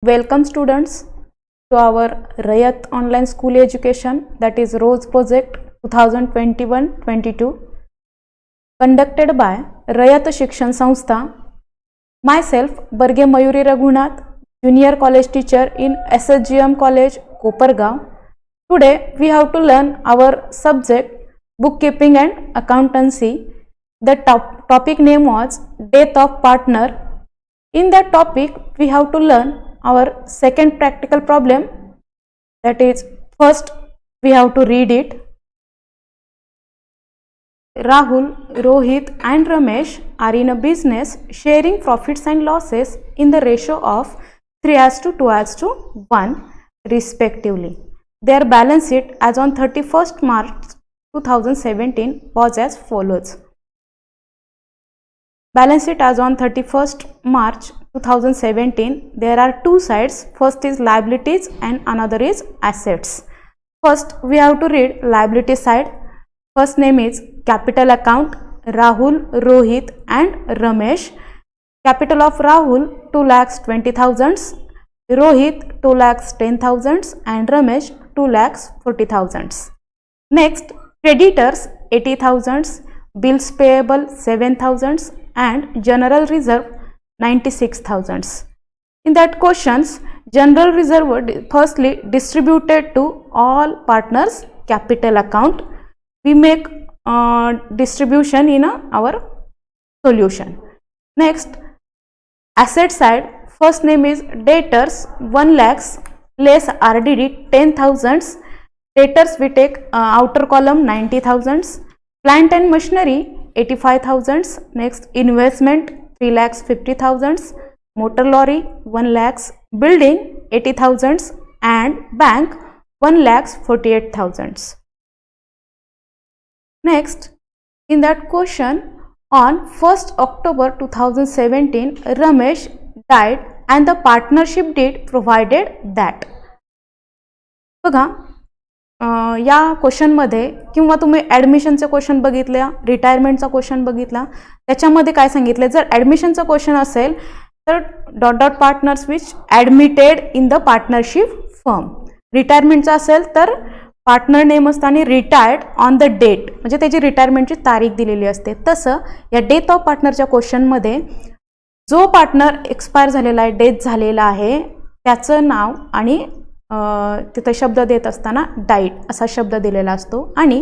Welcome students to our Rayat online school education, that is Rose project 2021-22 conducted by Rayat Shikshan Sanstha. Myself Barge Mayuri Raghunath, junior college teacher in SSGM College, Kopargaon. Today we have to learn our subject bookkeeping and accountancy. The topic name was death of partner. In that topic we have to learn our second practical problem, that is, first we have to read it. Rahul, Rohit and Ramesh are in a business sharing profits and losses in the ratio of 3:2:1 respectively. Their balance sheet as on 31st March 2017 was as follows. Balance sheet as on 31st March 2017, there are two sides. First is liabilities and another is assets. First we have to read liability side. First name is capital account, Rahul, Rohit and Ramesh. Capital of Rahul 2,20,000, Rohit 2,10,000 and Ramesh 2,40,000. Next, creditors 80,000, bills payable 7,000 and general reserve 96,000. In that questions, general reserve were firstly distributed to all partners capital account. We make distribution in our solution. Next, asset side, first name is debtors 1 lakhs less RDD 10,000. Debtors we take outer column 90,000. Plant and machinery 85,000. Next, investment 3,50,000. Motor lorry 1 lakhs. Building 80,000 and bank 1,48,000. Next, in that question, on 1st October 2017, Ramesh died and the partnership deed provided that. बघा, या question मध्ये किंवा तुम्ही ॲडमिशनचे question बघितले, रिटायरमेंटचा question बघितला, त्याच्यामध्ये काय सांगितले, जर ॲडमिशनचा क्वेश्चन असेल तर dot dot partners which admitted in the partnership firm. रिटायरमेंटचा असेल तर पार्टनर नेम असताना रिटायर्ड ऑन द डेट, म्हणजे त्याची रिटायरमेंटची तारीख दिलेली असते. तसं या डेथ ऑफ पार्टनरच्या क्वेश्चनमध्ये जो पार्टनर एक्सपायर झालेला आहे, डेथ झालेला आहे, त्याचं नाव आणि तिथे शब्द देत असताना डाईड असा शब्द दिलेला असतो आणि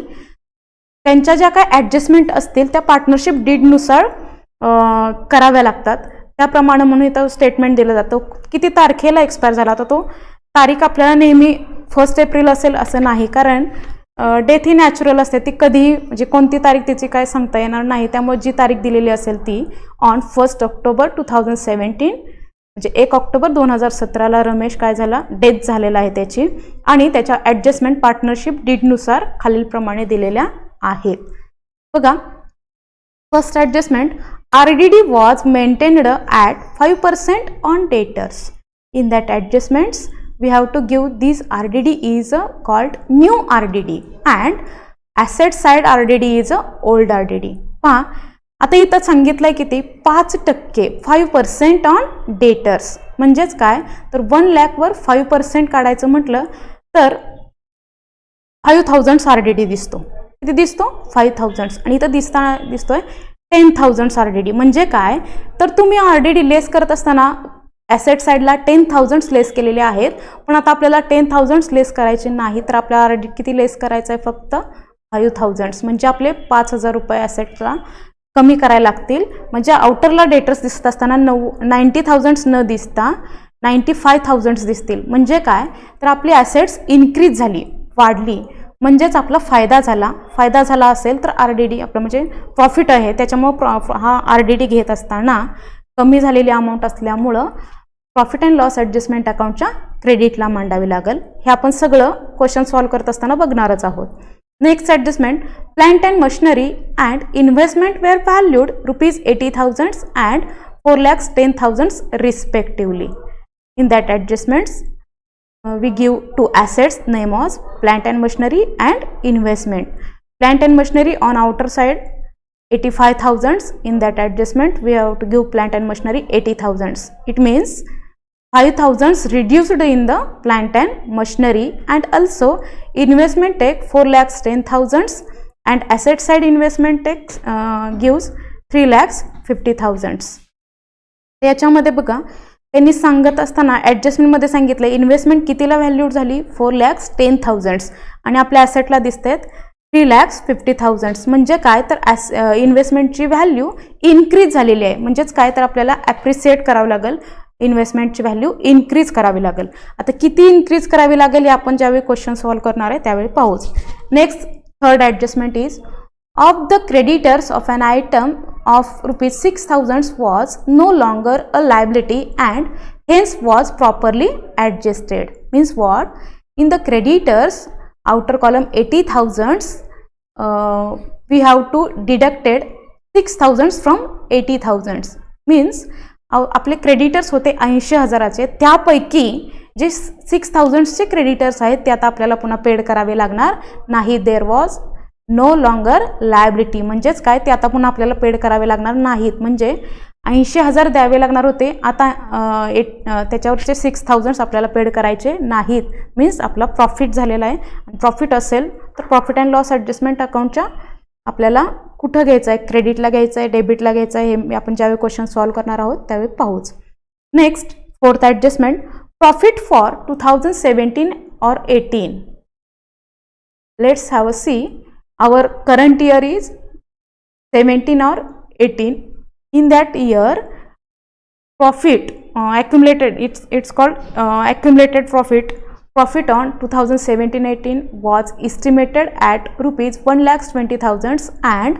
त्यांच्या ज्या काय ॲडजस्टमेंट असतील त्या पार्टनरशिप डीडनुसार कराव्या लागतात. त्याप्रमाणे म्हणून इथं स्टेटमेंट दिलं जातं. किती तारखेला एक्सपायर झाला तर तो तारीख आपल्याला नेहमी 1 एप्रिल असेल असं नाही, कारण डेथ ही नॅचरल असते, ती कधीही म्हणजे कोणती तारीख तिची काय सांगता येणार नाही. त्यामुळे जी तारीख दिलेली असेल ती ऑन 1 ऑक्टोबर 2017, म्हणजे 1 ऑक्टोबर 2017ला रमेश काय झाला, डेथ झालेला आहे त्याची, आणि त्याच्या ॲडजस्टमेंट पार्टनरशिप डीडनुसार खालीलप्रमाणे दिलेल्या आहेत. बघा, first adjustment, RDD was maintained at 5% on debtors. In that adjustments we have to give this RDD is called new RDD and asset side RDD is old RDD. पहा, आता इथं सांगितलंय किती, 5%, 5% ऑन डेटर्स. म्हणजेच काय तर 1 लाख वर 5% काढायचं म्हटलं तर 5,000 RDD दिसतो. किती दिसतो, 5,000. आणि इथं दिसतोय 10,000 RDD. म्हणजे काय तर तुम्ही RDD लेस करत असताना ॲसेट साईडला 10,000 लेस केलेले आहेत, पण आता आपल्याला 10,000 लेस करायचे नाही, तर आपल्याला RDD किती लेस करायचं आहे, फक्त 5,000. म्हणजे आपले 5,000 रुपये ॲसेटला कमी करायला लागतील. म्हणजे आउटरला डेटर्स दिसत असताना 90,000 न दिसता 95,000 दिसतील. म्हणजे काय तर आपली ॲसेट्स इन्क्रीज झाली, वाढली, म्हणजेच आपला फायदा झाला. फायदा झाला असेल तर RDD आपलं म्हणजे प्रॉफिट आहे, त्याच्यामुळं हा RDD घेत असताना कमी झालेली अमाऊंट असल्यामुळं प्रॉफिट अँड लॉस ॲडजस्टमेंट अकाउंटच्या क्रेडिटला मांडावी लागेल. हे आपण सगळं क्वेश्चन सॉल्व करत असताना बघणारच आहोत. Next adjustment, plant and machinery and investment were valued ₹80,000 and 4,10,000 respectively. In that adjustments we give two assets name was plant and machinery and investment. Plant and machinery on outer side 85,000. In that adjustment we have to give plant and machinery 80,000. It means 5,000 reduced in the plant and machinery, and also investment take 4,10,000 and asset side investment take gives 3,50,000. याच्यामध्ये बघा त्यांनी सांगत असताना ॲडजस्टमेंटमध्ये सांगितलं investment कितीला valued झाली 4,10,000 आणि आपल्या ॲसेटला दिसतात 3,50,000. म्हणजे काय तर इन्व्हेस्टमेंटची व्हॅल्यू इन्क्रीज झालेली आहे. म्हणजेच काय तर आपल्याला ॲप्रिशिएट करावं लागेल, इन्व्हेस्टमेंटची व्हॅल्यू इन्क्रीज करावी लागेल. आता किती इन्क्रीज करावी लागेल हे आपण ज्यावेळी क्वेश्चन सॉल्व्ह करणार आहे त्यावेळी पाहूच. Next third adjustment is of the creditors of an item of rupees 6,000 was no longer a liability and hence was properly adjusted. Means what? In the creditors outer column 80,000 we have to deducted 6,000 from 80,000. Means आपले creditors होते 80,000चे, त्यापैकी जे 6,000चे creditors आहेत ते आता आपल्याला पुन्हा paid करावे लागणार नाही. There was no longer liability. म्हणजेच काय ते आता पुन्हा आपल्याला पेड करावे लागणार नाहीत. म्हणजे 80,000 द्यावे लागणार होते, आता त्याच्यावरचे 6,000 आपल्याला पेड करायचे नाहीत. मीन्स आपला प्रॉफिट झालेला आहे. प्रॉफिट असेल तर प्रॉफिट अँड लॉस ॲडजस्टमेंट अकाउंटच्या आपल्याला कुठं घ्यायचं आहे, क्रेडिटला घ्यायचं आहे, डेबिटला घ्यायचं आहे, हे आपण ज्यावेळी क्वेश्चन सॉल्व्ह करणार आहोत त्यावेळी पाहूच. Next fourth adjustment profit for 2017 or 18. Let's have a see. Our current year is 17 or 18. In that year, profit accumulated, it's called accumulated profit. Profit on 2017-18 was estimated at rupees 1,20,000 and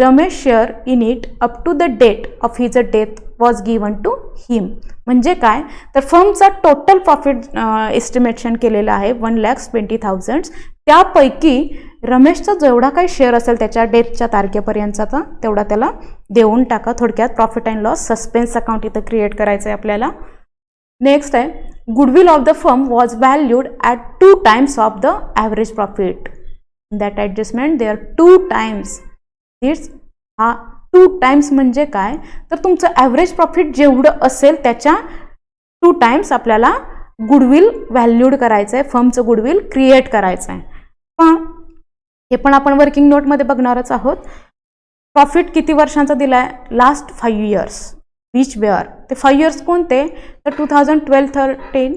Ramesh share in it up to the date of his death was given to him. म्हणजे काय तर फर्मचा total profit estimation केलेलं आहे 1,20,000. त्यापैकी रमेशचा जेवढा काही share असेल त्याच्या डेथच्या तारखेपर्यंतचा तेवढा त्याला देऊन टाका. थोडक्यात profit and loss suspense account इथं क्रिएट करायचं आहे आपल्याला. नेक्स्ट आहे goodwill of the firm was valued at 2 times of the average profit. In that adjustment they are 2 times. That's हा 2 times म्हणजे काय तर तुमचं ॲव्हरेज प्रॉफिट जेवढं असेल त्याच्या 2 times आपल्याला गुडविल व्हॅल्यूड करायचं आहे, फर्मचं गुडविल क्रिएट करायचं आहे. पण हे पण आपण वर्किंग नोटमध्ये बघणारच आहोत. प्रॉफिट किती वर्षांचा दिला आहे लास्ट 5 years. विच वेअर ते 5 years कोणते तर 2012-13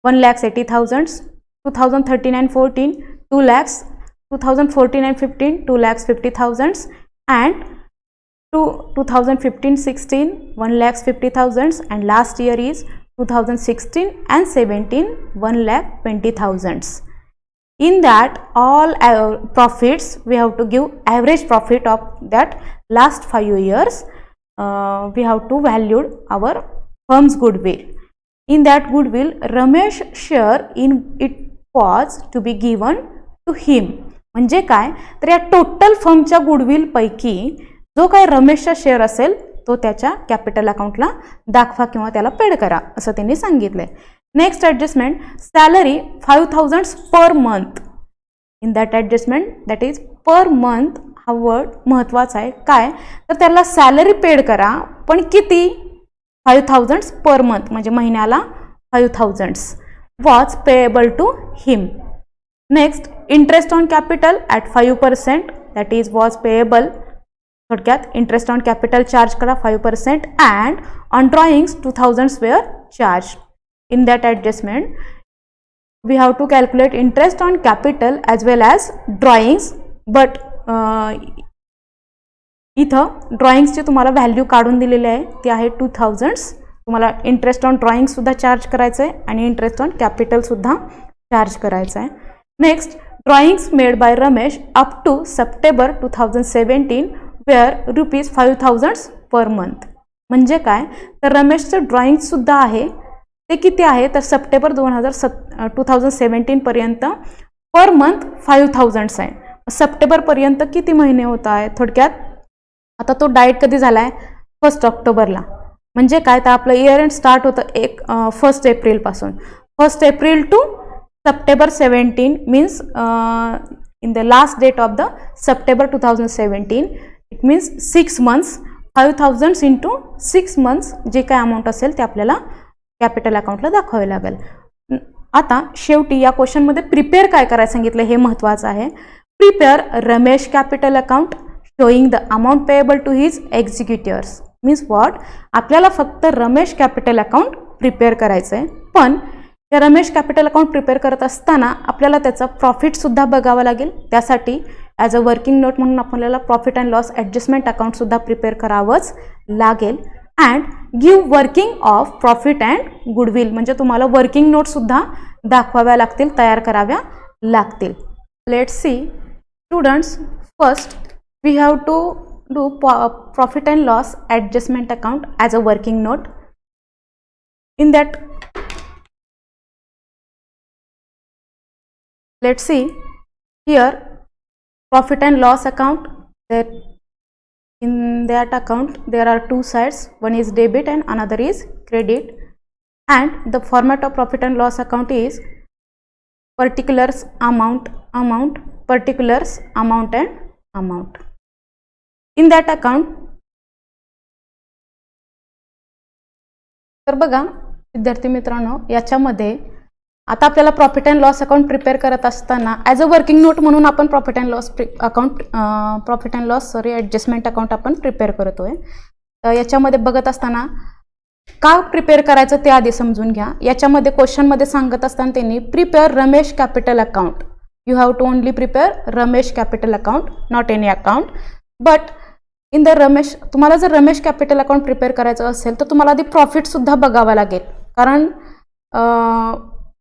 1,80,000, 2013 and 14 2 lakhs, 2014 and 15 2,50,000 and 2015-16 1,50,000 and last year is 2016 and 17 1,20,000. In that all profits we have to give average profit of that last 5 years. We have to value our firm's goodwill. In that goodwill Ramesh share in it was to be given to him. म्हणजे काय तर या total फर्मच्या goodwill पैकी जो काय रमेशचा share असेल तो त्याच्या कॅपिटल अकाउंटला दाखवा किंवा त्याला पेड करा असं त्यांनी सांगितलंय. Next adjustment salary 5,000 per month. In that adjustment that is per month हा वर्ड महत्त्वाचा आहे. काय तर त्याला सॅलरी पेड करा पण किती 5,000 पर मंथ म्हणजे महिन्याला 5,000 was payable to him. Next interest on capital at 5% that is was payable. थोडक्यात इंटरेस्ट ऑन कॅपिटल चार्ज करा 5% and on drawings 2,000 were charge. In that adjustment we have to calculate interest on capital as well as drawings, but इथं ड्रॉइंग्सची तुम्हाला value काढून दिलेली आहे ती आहे 2,000. तुम्हाला इंटरेस्ट ऑन ड्रॉइंग सुद्धा चार्ज करायचं आहे आणि इंटरेस्ट ऑन कॅपिटल सुद्धा चार्ज करायचं आहे. Next drawings made by Ramesh up to September 2017 were rupees 5,000 per month. म्हणजे काय तर रमेशचं ड्रॉइंग सुद्धा आहे ते किती आहे तर सप्टेंबर 2017 पर्यंत पर मंथ 5,000 आहे. सप्टेंबर पर्यंत किती महिने होत आहे थोडक्यात आता तो डाएट कधी झाला आहे 1 ऑक्टोबरला. म्हणजे काय तर आपलं इयर एंड स्टार्ट होतं 1 एप्रिलपासून. 1 April to September 17 means in the last date of the September 2017 it means 6 months. 5,000 into 6 months जे काय अमाऊंट असेल ते आपल्याला कॅपिटल अकाउंटला दाखवावे लागेल. आता शेवटी या क्वेश्चनमध्ये प्रिपेअर काय करायला सांगितलं हे महत्त्वाचं आहे. Prepare Ramesh capital account showing the amount payable to his executors. Means what, आपल्याला फक्त रमेश कॅपिटल अकाउंट प्रिपेअर करायचं आहे. पण हे रमेश कॅपिटल अकाउंट प्रिपेअर करत असताना आपल्याला त्याचा प्रॉफिटसुद्धा बघावं लागेल. त्यासाठी ॲज अ वर्किंग नोट म्हणून आपल्याला प्रॉफिट अँड लॉस ॲडजस्टमेंट अकाउंटसुद्धा प्रिपेअर करावंच लागेल. And give working of profit and goodwill, म्हणजे तुम्हाला वर्किंग नोटसुद्धा दाखवाव्या लागतील, तयार कराव्या लागतील. Let's see students, first we have to do profit and loss adjustment account as a working note. In that let's see here profit and loss account, that in that account there are two sides, one is debit and another is credit, and the format of profit and loss account is particulars amount particulars amount and amount. In that account तर बघा विद्यार्थी मित्रांनो, याच्यामध्ये आता आपल्याला profit and loss account prepare करत असताना as a working note म्हणून आपण profit and loss adjustment account आपण प्रिपेअर करतोय. तर याच्यामध्ये बघत असताना का प्रिपेअर करायचं ते आधी समजून घ्या. याच्यामध्ये क्वेश्चनमध्ये सांगत असताना त्यांनी prepare Ramesh capital account, you have to only prepare Ramesh capital account, not any account. But in the Ramesh, तुम्हाला जर रमेश कॅपिटल अकाउंट प्रिपेअर करायचं असेल तर तुम्हाला आधी प्रॉफिटसुद्धा बघावा लागेल. कारण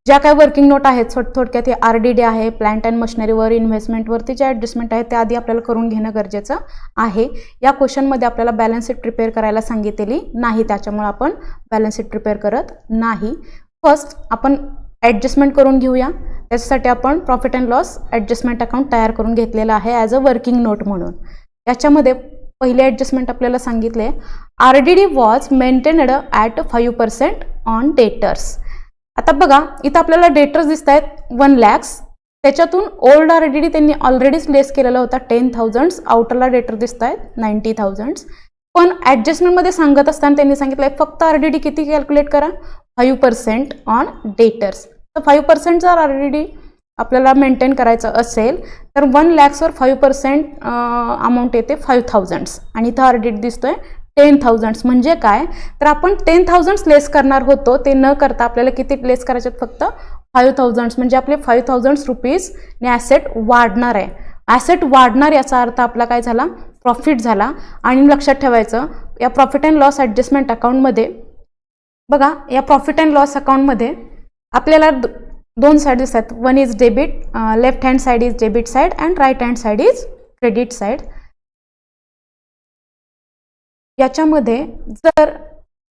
ज्या काही वर्किंग नोट आहेत थोडक्यात हे RDD आहे, प्लांट अँड मशिनरीवर, इन्व्हेस्टमेंटवरती जे ॲडजस्टमेंट आहे ते आधी आपल्याला करून घेणं गरजेचं आहे. या क्वेश्चनमध्ये आपल्याला बॅलन्स शीट प्रिपेअर करायला सांगितलेली नाही, त्याच्यामुळे आपण बॅलन्स शीट प्रिपेअर करत नाही. फर्स्ट आपण ॲडजस्टमेंट करून घेऊया. त्याच्यासाठी आपण profit and loss adjustment account तयार करून घेतलेलं आहे ॲज अ वर्किंग नोट म्हणून. याच्यामध्ये पहिले ॲडजस्टमेंट आपल्याला सांगितले, RDD was maintained at 5% on debtors. आता बघा इथं आपल्याला डेटर्स दिसत आहेत 1 lakhs, त्याच्यातून ओल्ड RDD त्यांनी ऑलरेडीच लेस केलेला होता 10,000, आउटरला डेटर दिसत आहेत 90,000. पण ॲडजस्टमेंटमध्ये सांगत असताना त्यांनी सांगितलं आहे फक्त RDD किती कॅल्क्युलेट करा, 5% ऑन डेटर्स. तर 5% जर RDD आपल्याला मेंटेन करायचं असेल तर 1 lakhsवर 5% अमाऊंट येते 5,000 आणि इथं RDD दिसतोय 10,000. म्हणजे काय, तर आपण 10,000 लेस करणार होतो, ते न करता आपल्याला किती लेस करायचे, फक्त 5,000. म्हणजे आपले 5,000 रुपीजने ॲसेट वाढणार आहे. ॲसेट वाढणार याचा अर्थ आपला काय झाला, प्रॉफिट झाला. आणि लक्षात ठेवायचं या प्रॉफिट अँड लॉस ॲडजस्टमेंट अकाउंटमध्ये बघा, या प्रॉफिट अँड लॉस अकाउंटमध्ये आपल्याला दोन साईड दिसतात. One is debit, left hand side is debit side and right hand side is credit side. याच्यामध्ये जर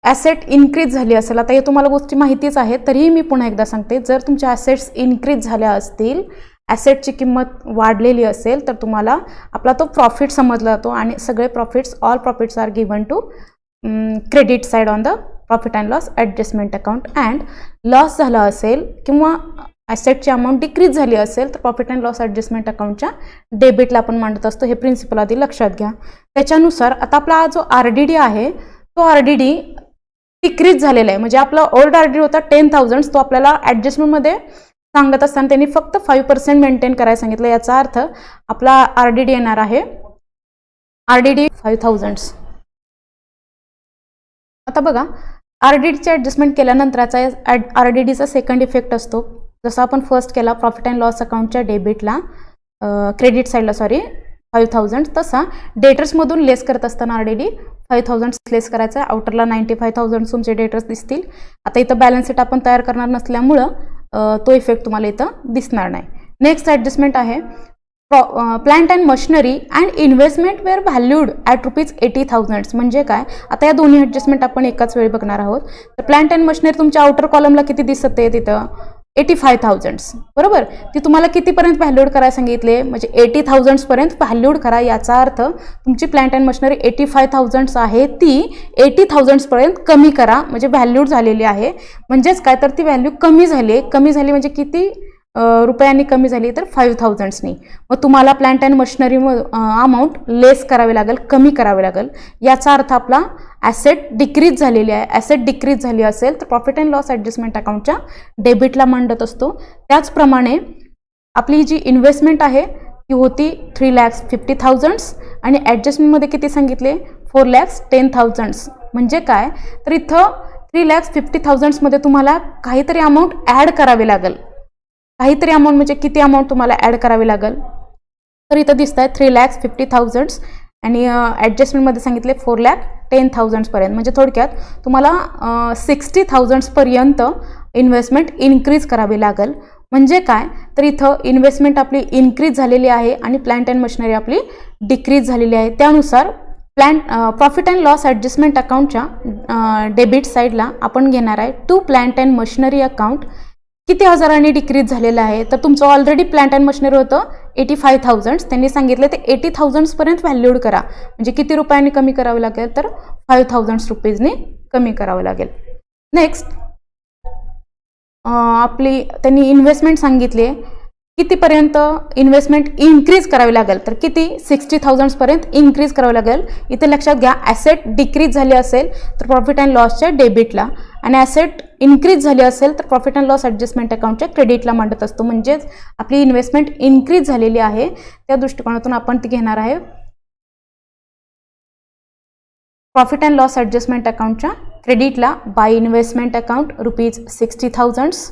ॲसेट इन्क्रीज झाली असेल, आता हे तुम्हाला गोष्टी माहितीच आहे तरीही मी पुन्हा एकदा सांगते, जर तुमच्या ॲसेट्स इन्क्रीज झाल्या असतील, ॲसेटची किंमत वाढलेली असेल, तर तुम्हाला आपला तो प्रॉफिट समजला जातो आणि सगळे profits, all profits are given to credit side on the profit and loss adjustment account. And loss झाला असेल किंवा ॲसेटची अमाऊंट डिक्रीज झाली असेल तर प्रॉफिट अँड लॉस ॲडजस्टमेंट अकाउंटच्या डेबिटला आपण मांडत असतो. हे प्रिन्सिपल आधी लक्षात घ्या. त्याच्यानुसार आता आपला जो RDD आहे तो RDD डिक्रीज झालेला आहे. म्हणजे आपला ओल्ड RDD होता 10,000, तो आपल्याला ॲडजस्टमेंटमध्ये सांगत असताना त्यांनी फक्त 5% मेंटेन करायला सांगितलं. याचा अर्थ आपला RDD येणार आहे RDD 5,000. आता बघा RDDचे ॲडजस्टमेंट केल्यानंतरचा RDDचा सेकंड इफेक्ट असतो. जसं आपण फर्स्ट केला प्रॉफिट अँड लॉस अकाउंटच्या डेबिटला, क्रेडिट साईडला 5,000, तसा डेटर्समधून लेस करत असताना RDD 5,000 लेस करायचा आहे. आउटरला 95,000 तुमचे डेटर्स दिसतील. आता इथं बॅलन्स शीट आपण तयार करणार नसल्यामुळं तो इफेक्ट तुम्हाला इथं दिसणार नाही. नेक्स्ट ॲडजस्टमेंट आहे plant and machinery and investment were valued at ₹80,000. म्हणजे काय, आता या दोन्ही ॲडजस्टमेंट आपण एकाच वेळी बघणार आहोत. तर प्लांट अँड मशिनरी तुमच्या आउटर कॉलमला किती दिसत आहे, तिथं 85,000 बरोबर. ती तुम्हाला कितीपर्यंत व्हॅल्यूड करायला सांगितले, म्हणजे 80,000 पर्यंत व्हॅल्यूड करा. याचा अर्थ तुमची प्लांट अँड मशिनरी 85,000 आहे, ती 80,000 पर्यंत कमी करा. म्हणजे व्हॅल्यूड झालेली आहे. म्हणजेच काय, तर ती व्हॅल्यू कमी झाली. कमी झाली म्हणजे किती, रुपयांनी कमी झाली तर 5000नी. मग तुम्हाला प्लांट अँड मशिनरी अमाऊंट लेस करावी लागेल, कमी करावी लागेल. याचा अर्थ आपला ॲसेट डिक्रीज झालेली आहे. ॲसेट डिक्रीज झाली असेल तर प्रॉफिट अँड लॉस ॲडजस्टमेंट अकाउंटच्या डेबिटला मांडत असतो. त्याचप्रमाणे आपली जी इन्व्हेस्टमेंट आहे ती होती 3,50,000 आणि ॲडजस्टमेंटमध्ये किती सांगितले 4,10,000. म्हणजे काय तर इथं 3,50,000मध्ये तुम्हाला काहीतरी अमाऊंट ॲड करावी लागेल. काहीतरी अमाऊंट म्हणजे किती अमाऊंट तुम्हाला ॲड करावी लागेल तर इथं दिसत आहे 3,50,000 आणि ॲडजस्टमेंटमध्ये सांगितले 4,10,000 पर्यंत. म्हणजे थोडक्यात तुम्हाला 60,000 पर्यंत इन्व्हेस्टमेंट इन्क्रीज करावी लागेल. म्हणजे काय तर इथं इन्व्हेस्टमेंट आपली इन्क्रीज झालेली आहे आणि प्लांट अँड मशिनरी आपली डिक्रीज झालेली आहे. त्यानुसार प्रॉफिट अँड लॉस ॲडजस्टमेंट अकाउंटच्या डेबिट साईडला आपण घेणार आहे to plant and machinery account किती हजारांनी डिक्रीज झालेलं आहे. तर तुमचं ऑलरेडी प्लांट अँड मशिनरी होतं 85,000. त्यांनी सांगितलं ते 80,000 पर्यंत व्हॅल्यूड करा. म्हणजे किती रुपयांनी कमी करावं लागेल तर 5,000 रुपीजनी कमी करावं लागेल. नेक्स्ट आपली त्यांनी इन्व्हेस्टमेंट सांगितली कितीपर्यंत इन्व्हेस्टमेंट इन्क्रीज करावी लागेल तर किती 60,000 पर्यंत इन्क्रीज करावं लागेल. इथे लक्षात घ्या ॲसेट डिक्रीज झाली असेल तर प्रॉफिट अँड लॉसच्या डेबिटला आणि ॲसेट इन्क्रीज झाली असेल तर प्रॉफिट अँड लॉस ॲडजस्टमेंट अकाउंटच्या क्रेडिटला मांडत असतो. म्हणजेच आपली इन्व्हेस्टमेंट इन्क्रीज झालेली आहे. त्या दृष्टिकोनातून आपण ती घेणार आहे प्रॉफिट अँड लॉस ॲडजस्टमेंट अकाउंटच्या क्रेडिटला by investment account ₹60,000.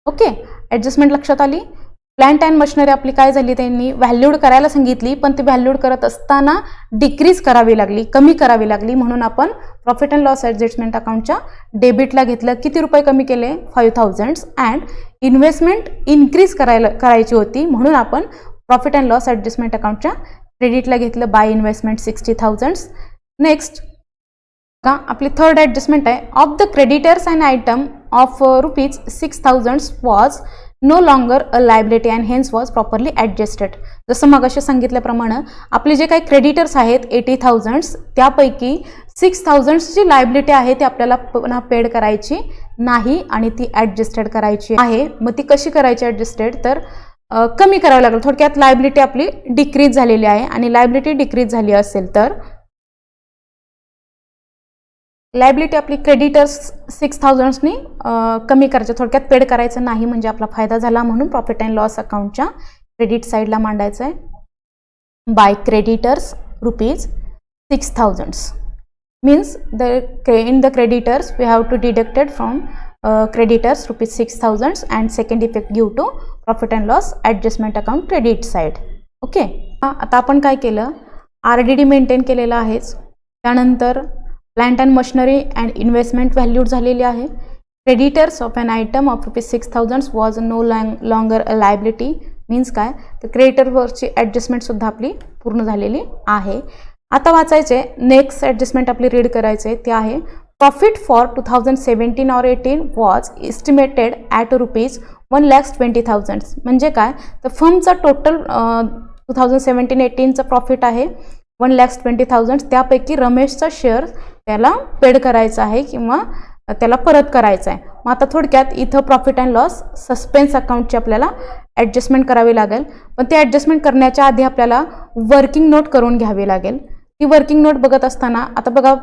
Okay, adjustment लक्षात आली. प्लांट अँड मशिनरी आपली काय झाली त्यांनी व्हॅल्यूड करायला सांगितली पण ती व्हॅल्यूड करत असताना डिक्रीज करावी लागली, कमी करावी लागली. म्हणून आपण प्रॉफिट अँड लॉस ॲडजस्टमेंट अकाउंटच्या डेबिटला घेतलं. किती रुपये कमी केले 5,000 अँड इन्व्हेस्टमेंट इन्क्रीज करायची होती म्हणून आपण प्रॉफिट अँड लॉस ॲडजस्टमेंट अकाउंटच्या क्रेडिटला घेतलं बाय इन्व्हेस्टमेंट 60,000. नेक्स्ट का आपली थर्ड ॲडजस्टमेंट आहे of the creditors and item of ₹6,000 was no longer a liability and hence was properly adjusted. जसं मग असे सांगितल्याप्रमाणे आपले जे काही क्रेडिटर्स आहेत 80,000 त्यापैकी 6,000 जी लायबिलिटी आहे ती आपल्याला पुन्हा पेड करायची नाही आणि ती ॲडजस्टेड करायची आहे. मग ती कशी करायची ॲडजस्टेड तर कमी करावी लागेल. थोडक्यात लायबिलिटी आपली डिक्रीज झालेली आहे आणि लायबिलिटी डिक्रीज झाली असेल तर लायबिलिटी आपली क्रेडिटर्स 6,000नी कमी करायचं, थोडक्यात पेड करायचं नाही म्हणजे आपला फायदा झाला. म्हणून प्रॉफिट अँड लॉस अकाउंटच्या क्रेडिट साईडला मांडायचं आहे by creditors ₹6,000. Means in the creditors we have to deducted from creditors ₹6,000 and second effect give to profit and loss adjustment account credit side. Okay, आता आपण काय केलं RDD मेंटेन केलेलं आहेच. त्यानंतर plant and machinery and investment valued झालेली आहे. Creditors of an item of ₹6,000 was no longer a liability. Means काय तर क्रेडिटरवरची ॲडजस्टमेंटसुद्धा आपली पूर्ण झालेली आहे. आता वाचायचे नेक्स्ट ॲडजस्टमेंट आपली रीड करायचे ते आहे profit for 2017 or 18 was estimated at ₹1,20,000. म्हणजे काय तर फर्मचा टोटल 2017-18चा प्रॉफिट आहे 1,20,000. त्यापैकी रमेशचा शेअर त्याला पेड करायचा आहे किंवा त्याला परत करायचा आहे. मग आता थोडक्यात इथं प्रॉफिट अँड लॉस सस्पेन्स अकाउंटची आपल्याला ॲडजस्टमेंट करावी लागेल. पण ती ॲडजस्टमेंट करण्याच्या आधी आपल्याला वर्किंग नोट करून घ्यावी लागेल. ती वर्किंग नोट बघत असताना आता बघा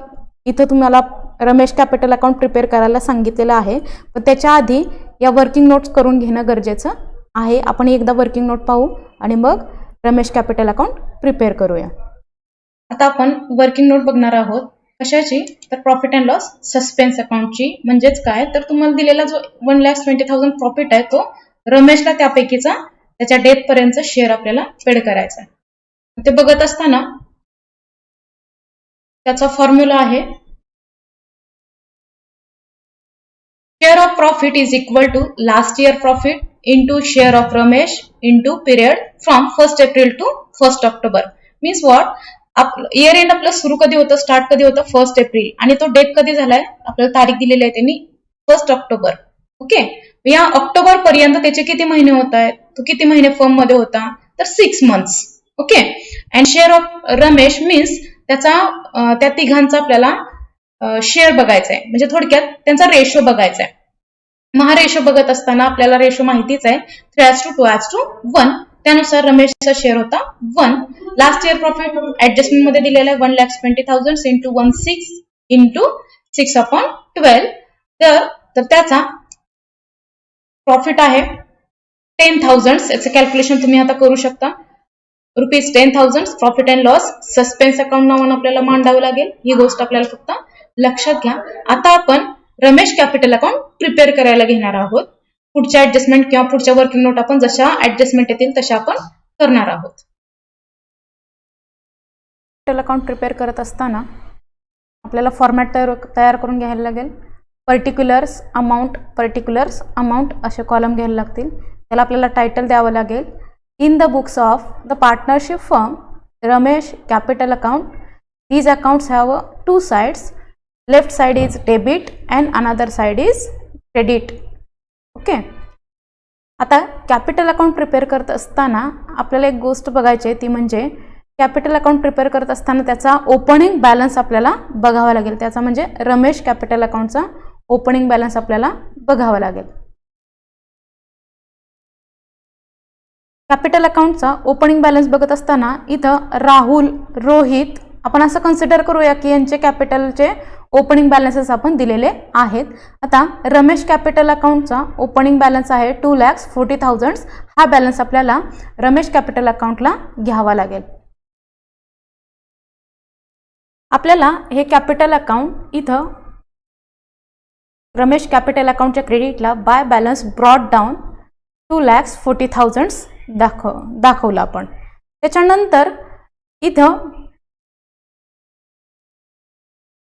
इथं तुम्हाला रमेश कॅपिटल अकाउंट प्रिपेअर करायला सांगितलेलं आहे पण त्याच्या आधी या वर्किंग नोट्स करून घेणं गरजेचं आहे. आपण एकदा वर्किंग नोट पाहू आणि मग रमेश कॅपिटल अकाउंट प्रिपेअर करूया. आता आपण वर्किंग नोट बघणार आहोत कशाची तर प्रॉफिट अँड लॉस सस्पेन्स अकाउंटची. म्हणजेच काय तर तुम्हाला दिलेला जो 1,20,000 प्रॉफिट आहे तो रमेशला त्यापैकीचा त्याच्या डेथ पर्यंतचा शेअर आपल्याला पेड करायचा आहे. ते बघत असताना त्याचा फॉर्म्युला आहे share of profit is equal to last year profit into share of Ramesh into period from 1 April to 1 October. Means what year end आपलं सुरू कधी होतं स्टार्ट कधी होतं 1 एप्रिल आणि तो डेट कधी झालाय आपल्याला तारीख दिलेली आहे त्यांनी 1 ऑक्टोबर. ओके, या ऑक्टोबर पर्यंत त्याचे किती महिने होत आहेत तो किती महिने फर्म मध्ये होता तर 6 months. Okay, and share of Ramesh means त्याचा त्या तिघांचा आपल्याला शेअर बघायचा आहे म्हणजे थोडक्यात त्यांचा रेशो बघायचा आहे. महा रेशो बघत असताना आपल्याला रेशो माहितीच आहे 3:2:1. त्यानुसार रमेशचा शेअर होता 1. लास्ट इयर प्रॉफिट ऍडजस्टमेंट मध्ये दिलेला आहे 1,20,000 इंटू 16 इंटू 6/12. तर त्याचा प्रॉफिट आहे 10,000. याचं कॅल्क्युलेशन तुम्ही आता करू शकता. ₹10,000 profit and loss suspense account नावानं आपल्याला मांडावं लागेल. ही गोष्ट आपल्याला फक्त लक्षात घ्या. आता आपण रमेश कॅपिटल अकाउंट प्रिपेअर करायला घेणार आहोत. पुढच्या ऍडजस्टमेंट किंवा पुढच्या वर्किंग नोट आपण जशा ऍडजस्टमेंट येतील तशा आपण करणार आहोत. कॅपिटल अकाउंट प्रिपेअर करत असताना आपल्याला फॉर्मॅट तयार करून घ्यायला लागेल. पर्टिक्युलर्स अमाऊंट असे कॉलम घ्यायला लागतील. त्याला आपल्याला टायटल द्यावं लागेल. In the books of the partnership firm Ramesh capital account, these accounts have two sides. Left side is debit and another side is credit. Okay. आता कॅपिटल अकाउंट प्रिपेअर करत असताना आपल्याला एक गोष्ट बघायची आहे, ती म्हणजे कॅपिटल अकाउंट प्रिपेअर करत असताना त्याचा ओपनिंग बॅलन्स आपल्याला बघावा लागेल. त्याचा म्हणजे रमेश कॅपिटल अकाउंटचा ओपनिंग बॅलन्स आपल्याला बघावा लागेल. कॅपिटल अकाउंटचा ओपनिंग बॅलन्स बघत असताना इथं राहुल, रोहित आपण असं कन्सिडर करूया की यांचे कॅपिटलचे ओपनिंग बॅलन्सेस आपण दिलेले आहेत. आता रमेश कॅपिटल अकाउंटचा ओपनिंग बॅलन्स आहे 2,40,000. हा बॅलन्स आपल्याला रमेश कॅपिटल अकाउंटला घ्यावा लागेल. आपल्याला हे कॅपिटल अकाउंट इथं रमेश कॅपिटल अकाउंटच्या क्रेडिटला बाय बॅलन्स ब्रॉट डाऊन 2,40,000 दाखवलं आपण. त्याच्यानंतर इथं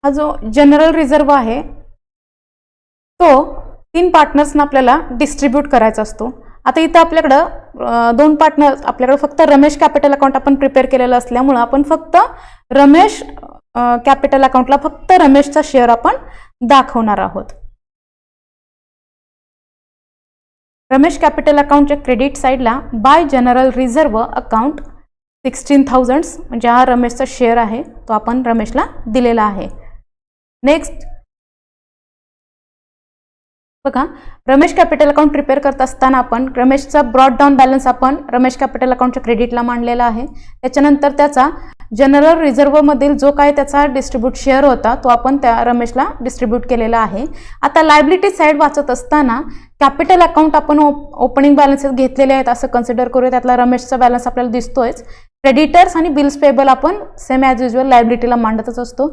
हा जो जनरल रिझर्व आहे तो 3 पार्टनर्सना आपल्याला डिस्ट्रीब्यूट करायचा असतो. आता इथं आपल्याकडं 2 पार्टनर्स, आपल्याकडे फक्त रमेश कॅपिटल अकाउंट आपण प्रिपेअर केलेलं असल्यामुळं आपण फक्त रमेश कॅपिटल अकाउंटला फक्त रमेशचा शेअर आपण दाखवणार आहोत. रमेश कॅपिटल अकाउंटच्या क्रेडिट साईडला बाय जनरल रिझर्व अकाउंट 16,000 म्हणजे हा रमेशचा शेअर आहे, तो आपण रमेशला दिलेला आहे. नेक्स्ट बघा, रमेश कॅपिटल अकाउंट प्रिपेअर करत असताना आपण रमेशचा ब्रॉड डाऊन बॅलन्स आपण रमेश कॅपिटल अकाउंटच्या क्रेडिटला मांडलेला आहे. त्याच्यानंतर त्याचा जनरल रिझर्व मधील जो काय त्याचा डिस्ट्रीब्यूट शेअर होता तो आपण त्या रमेशला डिस्ट्रीब्यूट केलेला आहे. आता लायबिलिटी साईड वाचत असताना कॅपिटल अकाउंट आपण ओपनिंग बॅलन्सेस घेतलेले आहेत असं कन्सिडर करूया. त्यातला रमेशचा बॅलन्स आपल्याला दिसतोयच. क्रेडिटर्स आणि बिल्स पेबल आपण सेम ॲज युजल लायबिलिटीला मांडतच असतो.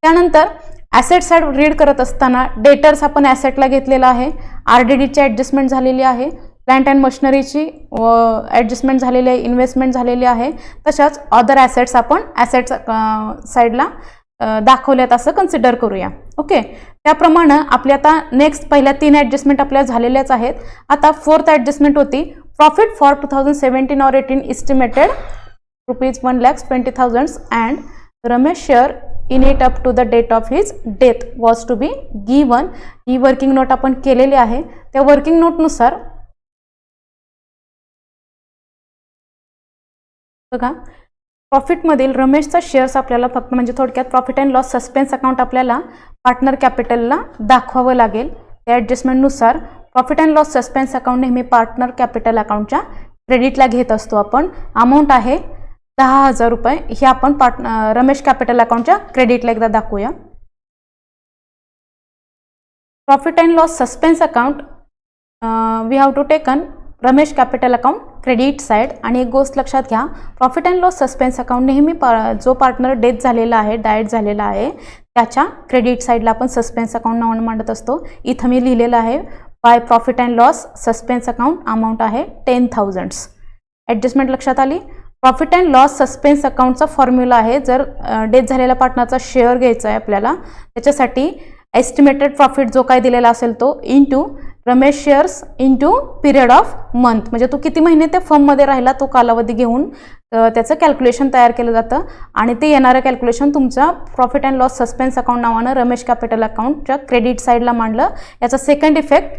त्यानंतर ॲसेट साईड रीड करत असताना डेटर्स आपण ॲसेटला घेतलेला आहे. RDDची ॲडजस्टमेंट झालेली आहे. प्लांट अँड मशिनरीची ॲडजस्टमेंट झालेली आहे. इन्व्हेस्टमेंट झालेली आहे. तशाच अदर ॲसेट्स आपण ॲसेट्स साईडला दाखवल्यात असं कन्सिडर करूया. ओके. त्याप्रमाणे आपली आता नेक्स्ट पहिल्या 3 ॲडजस्टमेंट आपल्या झालेल्याच आहेत. आता 4th ॲडजस्टमेंट होती profit for 2017 or 18 estimated ₹1,20,000 and Ramesh share in it up to the date of his death was to be given. ही वर्किंग नोट आपण केलेली आहे. त्या वर्किंग नोटनुसार बघा, प्रॉफिटमधील रमेशचा शेअर्स आपल्याला फक्त म्हणजे थोडक्यात profit and loss suspense account आपल्याला पार्टनर कॅपिटलला दाखवावं लागेल. त्या ॲडजस्टमेंटनुसार profit and loss suspense account नेहमी पार्टनर कॅपिटल अकाउंटच्या क्रेडिटला घेत असतो आपण. अमाऊंट आहे ₹10,000. हे आपण रमेश कॅपिटल अकाउंटच्या क्रेडिटला एकदा दाखवूया. Profit and loss suspense account we have to taken Ramesh capital account credit side. आणि एक गोष्ट लक्षात घ्या, profit and loss suspense account नेहमी जो पार्टनर डेथ झालेला आहे, डायट झालेला आहे, त्याच्या क्रेडिट साईडला आपण सस्पेन्स अकाउंट नावानं मांडत असतो. इथं मी लिहिलेलं आहे by profit and loss suspense account amount आहे 10,000. ॲडजस्टमेंट लक्षात आली. प्रॉफिट अँड लॉस सस्पेन्स अकाउंटचा फॉर्म्युला आहे, जर डेथ झालेल्या पार्टनरचा शेअर घ्यायचा आहे आपल्याला, त्याच्यासाठी एस्टिमेटेड प्रॉफिट जो काय दिलेला असेल तो into Ramesh shares into period of month, म्हणजे तो किती महिने त्या फर्ममध्ये राहिला तो कालावधी घेऊन त्याचं कॅल्क्युलेशन तयार केलं जातं. आणि ते येणारं कॅल्क्युलेशन तुमचा profit and loss suspense account नावानं रमेश कॅपिटल अकाउंटच्या क्रेडिट साईडला मांडलं. याचा सेकंड इफेक्ट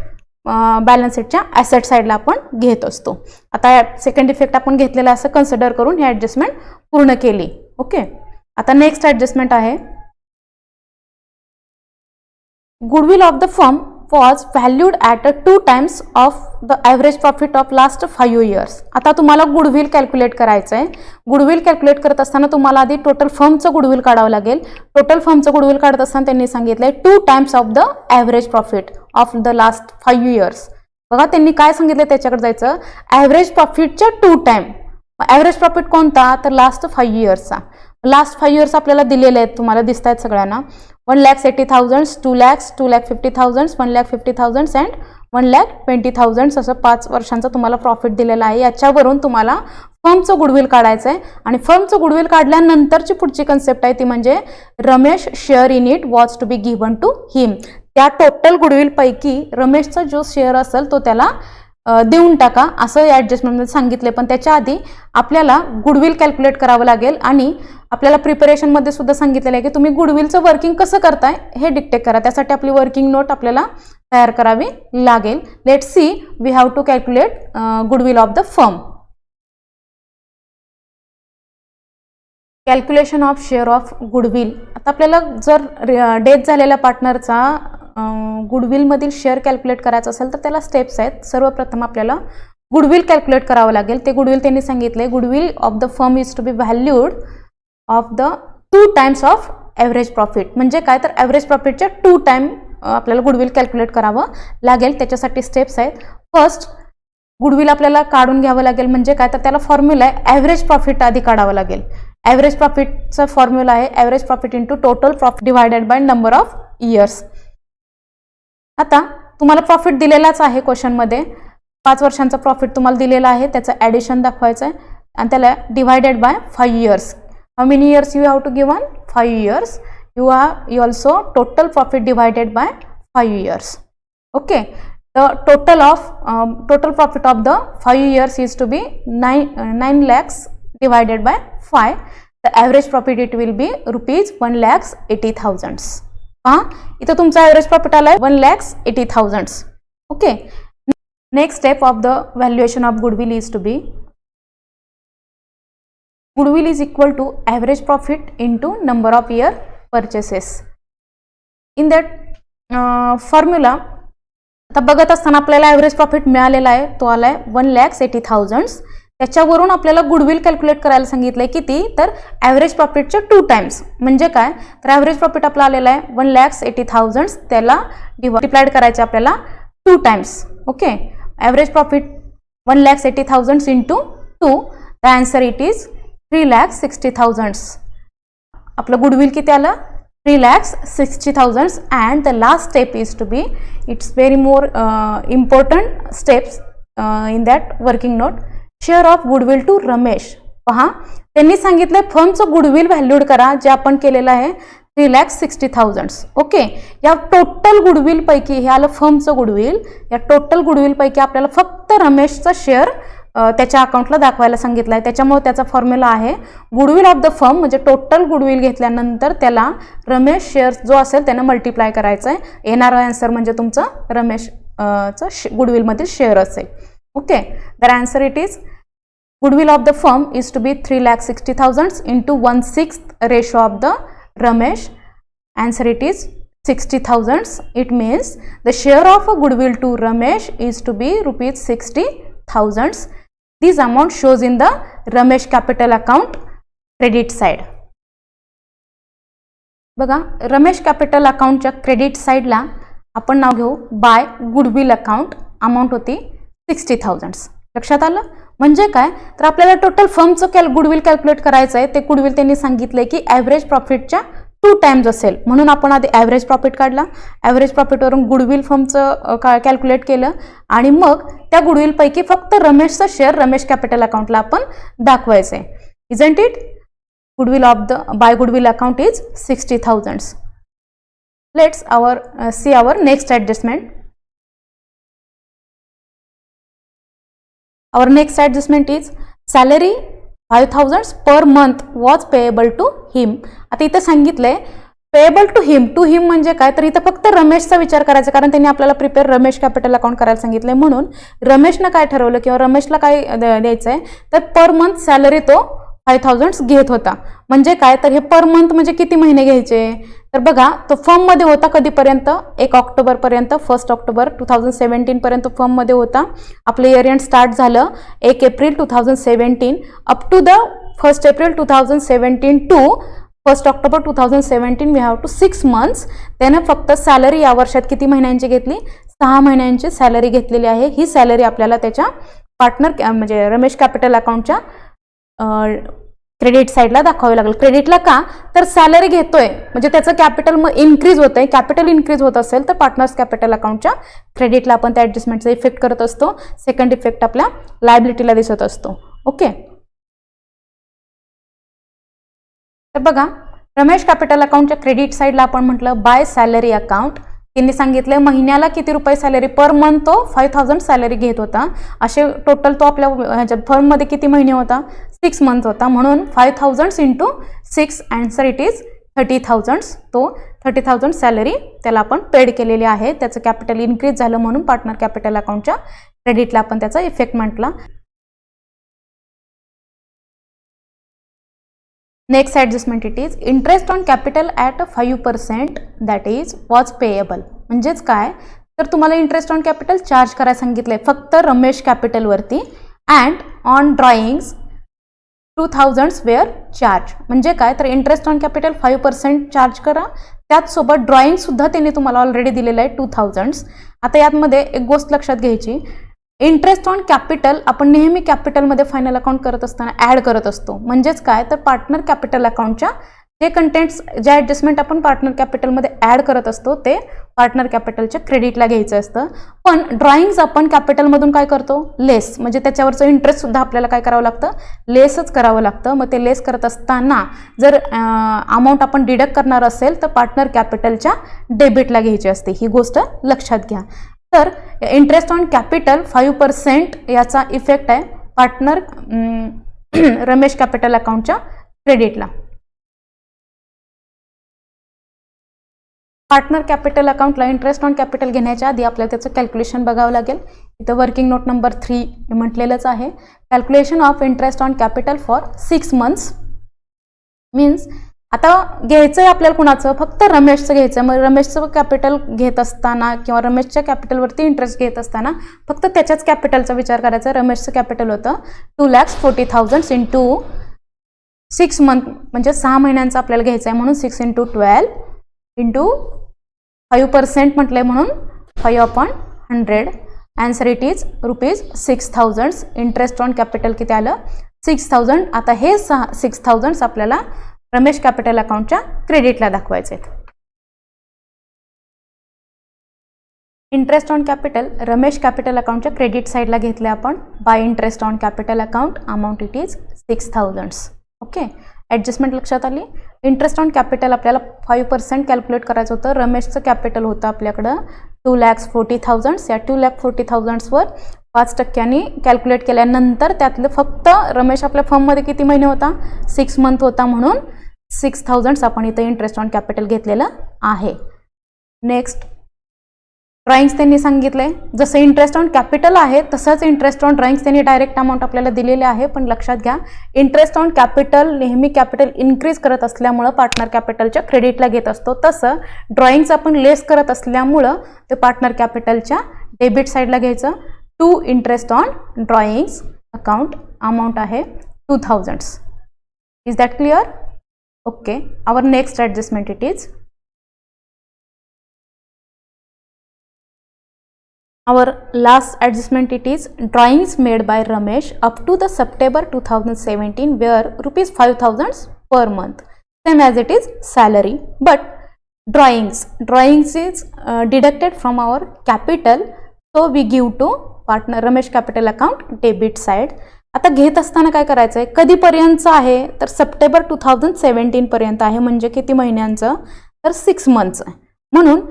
बॅलन्स शीटच्या ॲसेट साईडला आपण घेत असतो. आता सेकंड इफेक्ट आपण घेतलेला असं कन्सिडर करून ही ॲडजस्टमेंट पूर्ण केली. ओके. आता नेक्स्ट ॲडजस्टमेंट आहे goodwill of the firm was valued at 2 times of the average profit of last 5 years. आता तुम्हाला गुडविल कॅल्क्युलेट करायचं आहे. गुडविल कॅल्क्युलेट करत असताना तुम्हाला आधी टोटल फर्मचं गुडविल काढावं लागेल. टोटल फर्मचं गुडविल काढत असताना त्यांनी सांगितलंय 2 times of the average profit of the last 5 years. बघा त्यांनी काय सांगितलं त्याच्याकडे जायचं. ॲव्हरेज प्रॉफिटच्या 2 times. ॲव्हरेज प्रॉफिट कोणता तर लास्ट 5 yearsचा. लास्ट 5 years आपल्याला दिलेले आहेत, तुम्हाला दिसत आहेत सगळ्यांना. 1,80,000, 2 lakhs, 2,50,000, 1,50,000 अँड 1,20,000 असं 5 वर्षांचं तुम्हाला प्रॉफिट दिलेलं आहे. याच्यावरून तुम्हाला फर्मचं गुडविल काढायचं आहे आणि फर्मचं गुडविल काढल्यानंतरची पुढची कन्सेप्ट आहे ती म्हणजे Ramesh share in it was to be given to him. त्या टोटल गुडविल पैकी रमेशचा जो शेअर असेल तो त्याला देऊन टाका असं या ॲडजस्टमेंटमध्ये सांगितले. पण त्याच्या आधी आपल्याला गुडविल कॅल्क्युलेट करावं लागेल आणि आपल्याला प्रिपरेशनमध्ये सुद्धा सांगितलेलं आहे की तुम्ही गुडविलचं वर्किंग कसं करताय हे डिक्टेट करा. त्यासाठी आपली वर्किंग नोट आपल्याला तयार करावी लागेल. Let's see we have to calculate goodwill of the firm. Calculation of share of goodwill. आता आपल्याला जर डेथ झालेल्या पार्टनरचा गुडविलमधील शेअर कॅल्क्युलेट करायचं असेल तर त्याला स्टेप्स आहेत. सर्वप्रथम आपल्याला गुडविल कॅल्क्युलेट करावं लागेल. ते गुडविल त्यांनी सांगितले goodwill of the firm is to be valued of the 2 times of average profit. म्हणजे काय तर ॲव्हरेज प्रॉफिटच्या 2 times आपल्याला गुडविल कॅल्क्युलेट करावं लागेल. त्याच्यासाठी स्टेप्स आहेत. फर्स्ट गुडविल आपल्याला काढून घ्यावं लागेल. म्हणजे काय तर त्याला फॉर्म्युला आहे ॲव्हरेज प्रॉफिट आधी काढावं लागेल. ॲव्हरेज प्रॉफिटचा फॉर्म्युला आहे average profit into total profit divided by number of years. आता तुम्हाला प्रॉफिट दिलेलाच आहे क्वेश्चनमध्ये. 5 वर्षांचा प्रॉफिट तुम्हाला दिलेला आहे, त्याचं ॲडिशन दाखवायचं आहे आणि त्याला divided by 5 years. How many years you have to given 5 years. you also total profit divided by 5 years. Okay, the total profit of the 5 years is to be 9 lakhs divided by 5. The average profit it will be rupees 1,80,000. इथं तुमचा average profit आलाय 1,80,000. Okay. Next step of the valuation of goodwill is to be goodwill is equal to average profit into number of year purchases. In that formula आता बघत असताना आपल्याला average profit मिळालेला आहे, तो आलाय 1,80,000. त्याच्यावरून आपल्याला गुडविल कॅल्क्युलेट करायला सांगितलंय किती तर ॲव्हरेज प्रॉफिटच्या 2 times. म्हणजे काय तर ॲव्हरेज प्रॉफिट आपला आलेला आहे 1,80,000. त्याला मल्टिप्लाइड करायचे आपल्याला 2 times. Okay. Average profit 1,80,000 into 2. The answer it is 3,60,000. आपलं गुडविल किती आलं 3,60,000. And the last step is to be it's very more important steps in that working note. Share of goodwill to Ramesh. पहा त्यांनी सांगितलं फर्मचं goodwill valued करा जे आपण केलेलं आहे 3,60,000. ओके. या टोटल गुडविल पैकी हे आलं फर्मचं गुडविल. या टोटल गुडविल पैकी आपल्याला फक्त रमेशचा शेअर त्याच्या अकाउंटला दाखवायला सांगितलं आहे. त्याच्यामुळे त्याचा फॉर्म्युला आहे गुडविल ऑफ द फर्म. म्हणजे टोटल गुडविल घेतल्यानंतर त्याला रमेश शेअर जो असेल त्यानं मल्टिप्लाय करायचं आहे. येणारा आन्सर म्हणजे तुमचं रमेशचं गुडविलमधील शेअर असेल. Okay. The answer it is goodwill of the firm is to be 3,60,000 into 1/6 ratio of the Ramesh. Answer it is 60,000. It means the share of a goodwill to Ramesh is to be rupees 60,000. This amount shows in the Ramesh capital account credit side. बघा Ramesh capital अकाउंटच्या credit साईडला आपण नाव घेऊ bye goodwill account. Amount होती 60,000. लक्षात आलं. म्हणजे काय तर आपल्याला टोटल फर्मचं गुडविल कॅल्क्युलेट करायचं आहे. ते गुडविल त्यांनी सांगितलंय की ॲव्हरेज प्रॉफिटच्या 2 times असेल म्हणून आपण आधी ॲव्हरेज प्रॉफिट काढला. ॲव्हरेज प्रॉफिटवरून गुडविल फर्मचं कॅल्क्युलेट केलं आणि मग त्या गुडविल पैकी फक्त रमेशचा शेअर रमेश कॅपिटल अकाउंटला आपण दाखवायचं आहे. Isn't it. Goodwill of the by goodwill account is 60,000. Let's see our next adjustment. Our next adjustment is salary 5,000 per month was payable to him. आता इथं सांगितलंय पेएबल टू हिम. टू हिम म्हणजे काय तर इथं फक्त रमेशचा विचार करायचा कारण त्यांनी आपल्याला प्रिपेअर रमेश कॅपिटल अकाउंट करायला सांगितलंय. म्हणून रमेशनं काय ठरवलं किंवा रमेशला काय द्यायचं आहे तर पर मंथ सॅलरी तो 5000 घेत होता. म्हणजे काय, तर हे पर मंथ म्हणजे किती महिने घ्यायचे, तर बघा तो फर्ममध्ये होता कधीपर्यंत, 1 ऑक्टोबरपर्यंत, 1 ऑक्टोबर 2017 पर्यंत फर्ममध्ये होता. आपलं इयर एंड स्टार्ट झालं 1 April 2017 up to the 1 April 2017 to 1 October 2017 we have to 6 months. त्यानं फक्त सॅलरी या वर्षात किती महिन्यांची घेतली, 6 महिन्यांची सॅलरी घेतलेली आहे. ही सॅलरी आपल्याला त्याच्या पार्टनर म्हणजे रमेश कॅपिटल अकाउंटच्या क्रेडिट साईडला दाखवावे लागेल. क्रेडिटला का, तर सॅलरी घेतोय म्हणजे त्याचं कॅपिटल मग इन्क्रीज होत आहे. कॅपिटल इन्क्रीज होत असेल तर पार्टनर्स कॅपिटल अकाउंटच्या क्रेडिटला आपण त्या ॲडजस्टमेंटचा इफेक्ट करत असतो. सेकंड इफेक्ट आपल्या लायबिलिटीला दिसत असतो. ओके, तर बघा रमेश कॅपिटल अकाउंटच्या क्रेडिट साईडला आपण म्हटलं बाय सॅलरी अकाउंट. त्यांनी सांगितलं महिन्याला किती रुपये सॅलरी, पर मंथ तो 5000 सॅलरी घेत होता. असे टोटल तो आपल्या ह्याच्या फर्ममध्ये किती महिने होता, 6 मंथ होता. म्हणून 5000 इंटू 6 आन्सर इट इज 30,000. तो 30,000 सॅलरी त्याला आपण पेड केलेली आहे. त्याचं कॅपिटल इन्क्रीज झालं म्हणून पार्टनर कॅपिटल अकाउंटच्या क्रेडिटला आपण त्याचा इफेक्ट म्हटला. Next adjustment it is interest on capital at 5% that is was payable. म्हणजेच काय, तर तुम्हाला इंटरेस्ट ऑन कॅपिटल चार्ज करायला सांगितलंय फक्त रमेश कॅपिटलवरती. And on drawings 2000 were charge. म्हणजे काय, तर इंटरेस्ट ऑन कॅपिटल 5% चार्ज करा, त्याचसोबत ड्रॉइंगसुद्धा त्यांनी तुम्हाला ऑलरेडी दिलेलं आहे 2000. आता यातमध्ये एक गोष्ट लक्षात घ्यायची, इंटरेस्ट ऑन कॅपिटल आपण नेहमी कॅपिटलमध्ये फायनल अकाउंट करत असताना ॲड करत असतो. म्हणजेच काय, तर पार्टनर कॅपिटल अकाउंटच्या जे कंटेंट्स जे ॲडजस्टमेंट आपण पार्टनर कॅपिटलमध्ये ॲड करत असतो ते पार्टनर कॅपिटलच्या क्रेडिटला घ्यायचं असतं. पण ड्रॉइंग्स आपण कॅपिटलमधून काय करतो, लेस, म्हणजे त्याच्यावरचं इंटरेस्टसुद्धा आपल्याला काय करावं लागतं, लेसच करावं लागतं. मग ते लेस करत असताना जर अमाऊंट आपण डिडक्ट करणार असेल तर पार्टनर कॅपिटलच्या डेबिटला घ्यायची असते. ही गोष्ट लक्षात घ्या. तर इंटरेस्ट ऑन कॅपिटल 5% याचा इफेक्ट आहे पार्टनर रमेश कॅपिटल अकाउंटच्या क्रेडिटला. पार्टनर कॅपिटल अकाउंटला इंटरेस्ट ऑन कॅपिटल घेण्याच्या आधी आपल्याला त्याचं कॅल्क्युलेशन बघावं लागेल. इथं वर्किंग नोट नंबर 3 म्हटलेलंच आहे, calculation of interest on capital for 6 months. Means आता घ्यायचं आहे आपल्याला कुणाचं, फक्त रमेशचं घ्यायचं. मग रमेशचं कॅपिटल घेत असताना किंवा रमेशच्या कॅपिटलवरती इंटरेस्ट घेत असताना फक्त त्याच्याच कॅपिटलचा विचार करायचा. रमेशचं कॅपिटल होतं 2,40,000 इंटू 6 मंथ, म्हणजे 6 महिन्यांचं आपल्याला घ्यायचं आहे म्हणून 6 इंटू 12 इंटू 5% म्हटलंय म्हणून 5/100. Answer it is ₹6,000. Interest on capital किती आलं, 6,000. आता हे 6,000 आपल्याला रमेश कॅपिटल अकाउंटच्या क्रेडिटला दाखवायचे आहेत. Interest on capital Ramesh capital अकाउंटच्या क्रेडिट साईडला घेतले आपण by interest on capital account. Amount it is 6,000. Okay, adjustment लक्षात आली. इंटरेस्ट ऑन कॅपिटल आपल्याला 5% कॅल्क्युलेट करायचं होतं. रमेशचं कॅपिटल होतं आपल्याकडं 2,40,000. या 2,40,000 वर 5% कॅल्क्युलेट केल्यानंतर त्यातलं फक्त रमेश आपल्या फर्ममध्ये किती महिने होता, 6 मंथ होता, म्हणून 6,000 आपण इथं इंटरेस्ट ऑन कॅपिटल घेतलेलं आहे. नेक्स्ट ड्रॉइंग्स त्यांनी सांगितलंय, जसं इंटरेस्ट ऑन कॅपिटल आहे तसंच इंटरेस्ट ऑन ड्रॉइंग्स त्यांनी डायरेक्ट अमाऊंट आपल्याला दिलेले आहे. पण लक्षात घ्या, इंटरेस्ट ऑन कॅपिटल नेहमी कॅपिटल इन्क्रीज करत असल्यामुळं पार्टनर कॅपिटलच्या क्रेडिटला घेत असतो. तसं ड्रॉइंग्स आपण लेस करत असल्यामुळं ते पार्टनर कॅपिटलच्या डेबिट साईडला घ्यायचं. To interest on drawings account amount आहे 2,000. Is that clear? Okay, our next adjustment it is our last adjustment it is drawings made by Ramesh up to the September 2017 were ₹5,000 per month, same as it is salary, but drawings is deducted from our capital, so we give to partner Ramesh capital account debit side. आता घेत असताना काय करायचं आहे, कधीपर्यंतचं आहे तर September 2017 पर्यंत आहे. म्हणजे किती महिन्यांचं, तर 6 मंथचं. म्हणून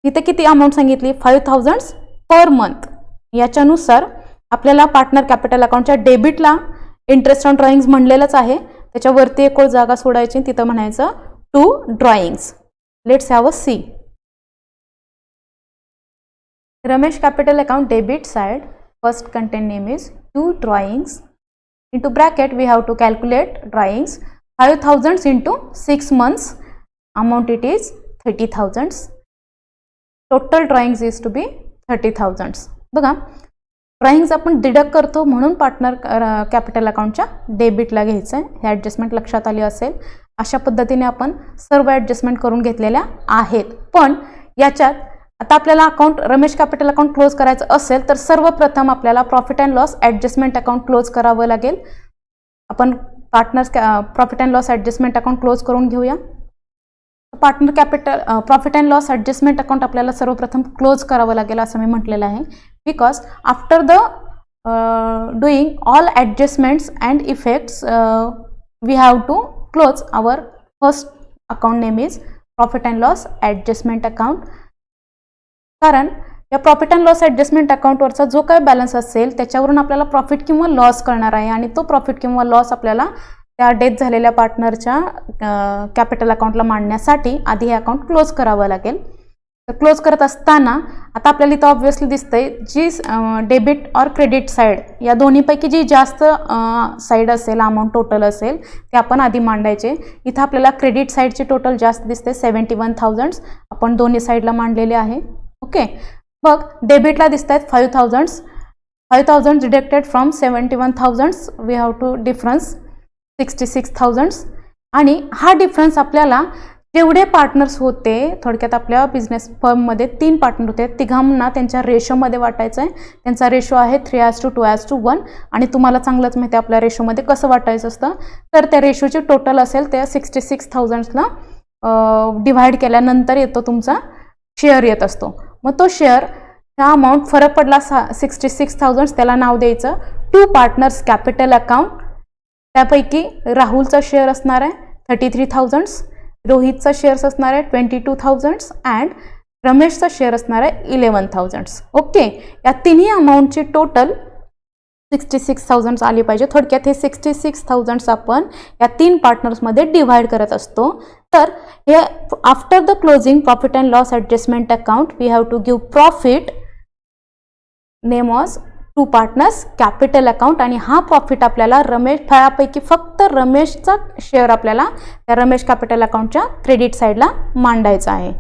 इथे किती अमाऊंट सांगितली, 5,000 पर मंथ. याच्यानुसार आपल्याला पार्टनर कॅपिटल अकाउंटच्या डेबिटला इंटरेस्ट ऑन ड्रॉइंग्स म्हणलेलंच आहे, त्याच्यावरती एक जागा सोडायची, तिथं म्हणायचं to drawings. Let's have a see. Ramesh capital account debit side first content name is to drawings into bracket we have to calculate drawings. 5,000 into 6 months amount it is 30,000. Total drawings is to be 30,000. बघा drawings आपण deduct करतो म्हणून partner capital अकाउंटच्या डेबिटला घ्यायचं आहे. हे adjustment लक्षात आली असेल. अशा पद्धतीने आपण सर्व ॲडजस्टमेंट करून घेतलेल्या आहेत. पण याच्यात आता आपल्याला account Ramesh capital account close करायचं असेल तर सर्वप्रथम आपल्याला profit and loss adjustment account close करावं लागेल. आपण partners profit and loss adjustment account close करून घेऊया. Partner capital profit and loss adjustment account आपल्याला सर्वप्रथम क्लोज करावं लागेल असं मी म्हटलेलं आहे. Because after the doing all adjustments and effects we have to close our first account name is profit and loss adjustment account. कारण या प्रॉफिट अँड लॉस ॲडजस्टमेंट अकाउंटवरचा जो काही बॅलन्स असेल त्याच्यावरून आपल्याला प्रॉफिट किंवा लॉस कळणार आहे आणि तो प्रॉफिट किंवा लॉस आपल्याला त्या डेथ झालेल्या पार्टनरच्या कॅपिटल अकाउंटला मांडण्यासाठी आधी हे अकाउंट क्लोज करावं लागेल. तर क्लोज करत असताना आता आपल्याला इथं ऑब्व्हियसली दिसतंय जी डेबिट और क्रेडिट साईड या दोन्हीपैकी जी जास्त साईड असेल अमाऊंट टोटल असेल ते आपण आधी मांडायचे. इथं आपल्याला क्रेडिट साईडची टोटल जास्त दिसते 71,000 आपण दोन्ही साईडला मांडलेले आहे. ओके बघ डेबिटला दिसत आहेत 5,000 deducted from 71,000 we have to difference 66,000 आणि हा डिफरन्स आपल्याला जेवढे पार्टनर्स होते थोडक्यात आपल्या बिझनेस फर्ममध्ये 3 पार्टनर होते तिघांना त्यांच्या रेशोमध्ये वाटायचं आहे. त्यांचा रेशो आहे 3:2:1 आणि तुम्हाला चांगलंच माहिती आहे आपल्या रेशोमध्ये कसं वाटायचं असतं. तर त्या रेशोची टोटल असेल त्या 66,000ला डिव्हाइड केल्यानंतर येतो तुमचा शेअर येत असतो. मग तो शेअर हा अमाऊंट फरक पडला 66,000 त्याला नाव द्यायचं टू पार्टनर्स कॅपिटल अकाउंट. त्यापैकी राहुलचा शेअर असणार आहे 33,000, रोहितचा शेअर्स असणार आहे 22,000 अँड रमेशचा शेअर असणार आहे 11,000. ओके या तिन्ही अमाऊंटची टोटल 66,000 आली पाहिजे. थोडक्यात हे 66,000 आपण या 3 पार्टनर्समध्ये डिव्हाइड करत असतो. तर हे after the closing profit and loss adjustment account we have to give profit name was to partners capital account आणि हा प्रॉफिट आपल्याला रमेश फळापैकी फक्त रमेशचा शेअर आपल्याला त्या रमेश कॅपिटल अकाउंटच्या क्रेडिट साईडला मांडायचा आहे.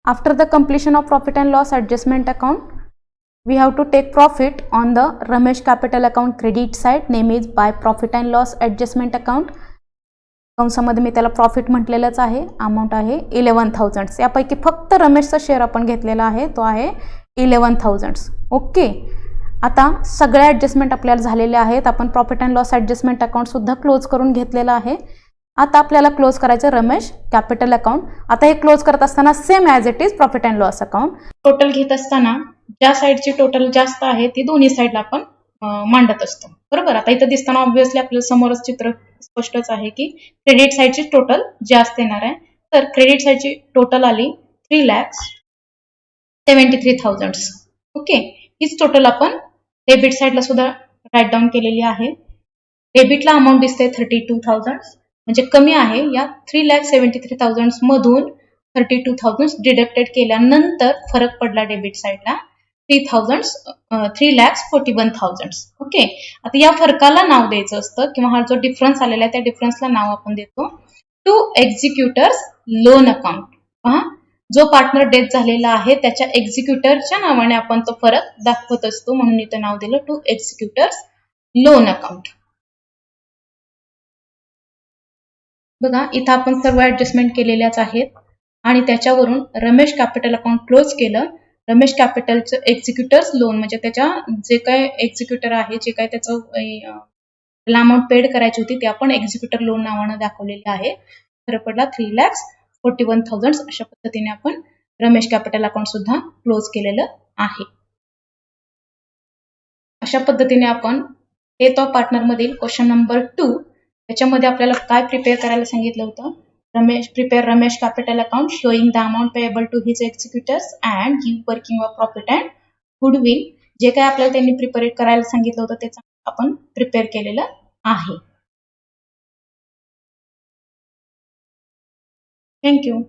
After the completion of profit and loss adjustment account we have to take profit on the Ramesh capital account credit side name is by profit and loss adjustment account. कंसामध्ये मी त्याला profit म्हटलेलंच आहे. Amount आहे 11,000. यापैकी फक्त रमेशचा share आपण घेतलेला आहे तो आहे 11,000. ओके आता सगळ्या ॲडजस्टमेंट आपल्याला झालेले आहेत. आपण प्रॉफिट अँड लॉस ॲडजस्टमेंट अकाउंटसुद्धा क्लोज करून घेतलेलं आहे. आता आपल्याला क्लोज करायचं रमेश कॅपिटल अकाउंट. आता हे क्लोज करत असताना same as it is profit and loss account total घेत असताना ज्या साईडची टोटल जास्त आहे ती दोन्ही साईडला आपण मांडत असतो. बरोबर आता इथं दिसताना ऑब्व्हियसली आपल्याला समोरच चित्र स्पष्टच आहे की क्रेडिट साईडची टोटल जास्त येणार आहे. तर क्रेडिट साईडची टोटल आली 3,73,000. ओके हीच टोटल आपण डेबिट साईडला सुद्धा राईट डाऊन केलेली आहे. डेबिटला अमाऊंट दिसते 32,000 म्हणजे कमी आहे. या 3,73,000 मधून 32,000 डिडक्टेड केल्यानंतर फरक पडला डेबिट साईडला 3,41,000. ओके आता या फरकाला नाव द्यायचं असतं किंवा हा जो डिफरन्स आलेला आहे त्या डिफरन्सला नाव आपण देतो टू एक्झिक्युटर्स लोन अकाउंट. जो पार्टनर डेथ झालेला आहे त्याच्या एक्झिक्युटरच्या नावाने आपण तो फरक दाखवत असतो म्हणून इथं नाव दिलं टू एक्झिक्युटर्स लोन अकाउंट. बघा इथं आपण सर्व ॲडजस्टमेंट केलेल्याच आहेत आणि त्याच्यावरून रमेश कॅपिटल अकाउंट क्लोज केलं. रमेश कॅपिटलचं एक्झिक्युटर्स लोन म्हणजे त्याच्या जे काय एक्झिक्युटर आहे जे काय त्याचं अमाऊंट पेड करायची होती ते आपण एक्झिक्युटर लोन नावानं दाखवलेले आहे. फरक पडला 3,41,000. अशा पद्धतीने आपण रमेश कॅपिटल अकाउंट सुद्धा क्लोज केलेलं आहे. अशा पद्धतीने आपण डेथ ऑफ पार्टनर मधील क्वेश्चन नंबर 2 त्याच्यामध्ये आपल्याला काय प्रिपेअर करायला सांगितलं होतं. prepare Ramesh capital account showing the amount payable to his executors and give working of profit and goodwill. जे काय आपल्याला त्यांनी प्रिपेअर करायला सांगितलं होतं त्याचं आपण प्रिपेअर केलेलं आहे. थँक्यू.